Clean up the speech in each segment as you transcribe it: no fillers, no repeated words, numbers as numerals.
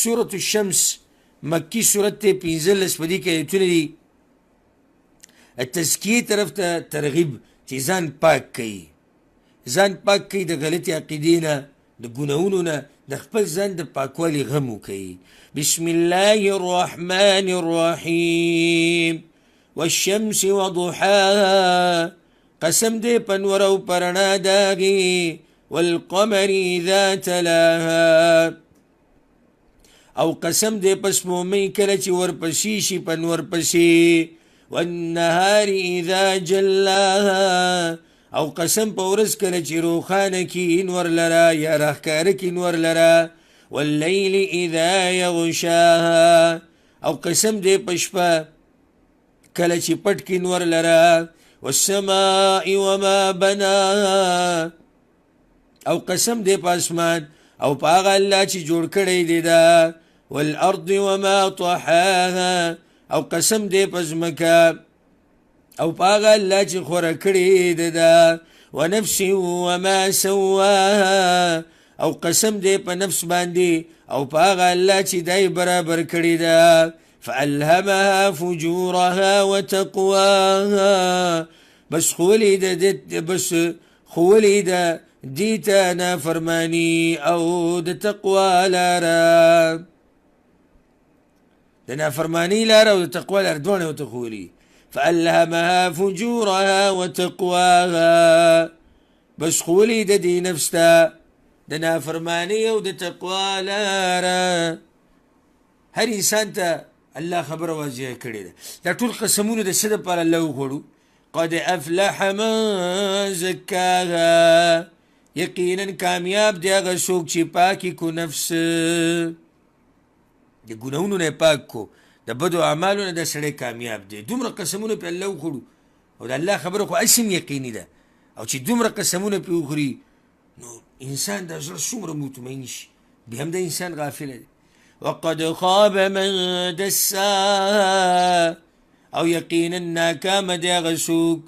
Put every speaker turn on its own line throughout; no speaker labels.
سورة الشمس مکی صورت تے 15 په دې کې آیتونه دي التزکیې طرف ته ترغیب چې ځان پاک کړي، ځان پاک کړي د غلطې عقیدې نه، د ګناهونو نه، د خپل ځان د پاکوالي غم وکړي. بسم الله الرحمن الرحیم والشمس وضحاها، قسم دې په نور او په رڼا د هغې، والقمر اذا تلاها، او قسم دې په سپومۍ کله چې ورپسې شي په نور پسې، والنهار اذا جلاها، او قسم په ورځ کله چې روښانه کي نور لره یا راښکاره کي نور لره، واللیل اذا یغشاها، او قسم دې په شپه کله چې پټ کي نور لره، والسماء وما بناها، او قسم دې په اسمان او په هغه الله چې جوړ کړی دی دا، والارض وما طحاها، او قسم دې په ځمکه او په هغه الله چې خوره کړی دی دا، ونفس وما سواها، او قسم دې په نفس باندې او په هغه الله چې دای برابر کړی دا، فألهمها فجورها وتقواها، بس خولی ده دیتا نافرمانی او د تقوی لارا، د نافرمانی لارا او د تقوی لارا دوانه او تخولی. فألهمها فجورها وتقواها، بس خولی ده دی نفس تا د نافرمانی او د تقوی لارا. هر انسان تا الله خبر واضح کړی ده. دا ټول قسمونه د څه دپاره الله وخوړو؟ قد افلح من زکاها، یقینا کامیاب دی هغه څوک چې پاکي کو نفس، د ګناهونو نه پاک کو، د بدو اعمالو نه د سړی کامیاب دی. دومره قسمونه په الله وخوړو او د الله خبره خو اسم یقیني ده، او چې دومره قسمونه پې وخوري نو انسان د زړه څومره مطمئن شي، بیا هم د انسان غافله دی. وقد خاب من دساها، او یقینا ناکامه دی هغه څوک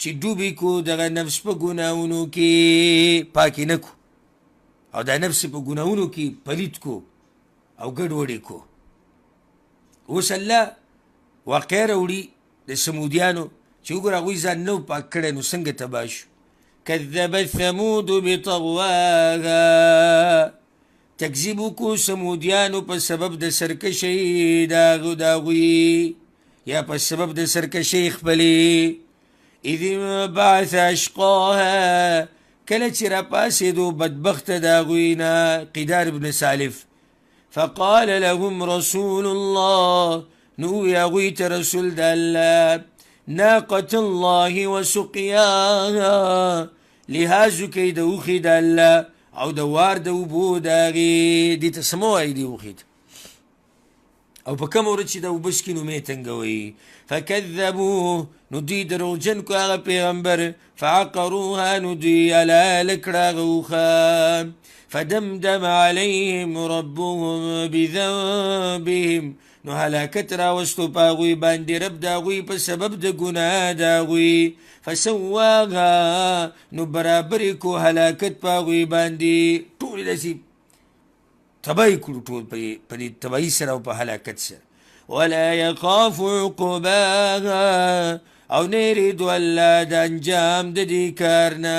چې ډوبې کو دغه نفس په ګناهونو کې، پاکې نه کو او دا نفس په ګناهونو کې پلید کو او ګډوډې کو. اوس الله واقع راوړي د سمودیانو چې وګوره هغوی ځان نه پاک کړی نو څنګه تباه شو. کذبت ثمود بطغواها، تکذیب وکړو سمودیانو په سبب د سرکشۍ د هغوی یا په سبب د سرکشۍ خپلې. اذ انبعث اشقاها، کله چې راپاڅېدو بدبخته د هغوی نه قدار ابن سالف، فقال لهم رسول الله، نو ووی هغوی ته رسول د الله، ناقة الله وسقیاها، لحاظ وکئ د اوښې د الله او د وار د اوبو د هغې. دې ته څه مه وایي دې اوښې ته، او په کومه ورځ چې د اوبه څکي نو مې تنګوئ. فکذبوه، نو دوی دروغجن کو هغه پیغمبر، فعقروها، نو دوی حلاله کړه هغه اوښه. فدمدم علیهم ربهم بذنبهم، نو هلاکت راوستو په هغوی باندې رب د هغوی په سبب د ګناه د هغوی. فسواها، نو برابرې کو هلاکت په هغوی باندې، ټولې داسې تباهی کړو ټول په دې تباهي سره او په هلاکت سره. ولا یخاف عقباها، او نه یریدو الله د انجام د دې کار نه.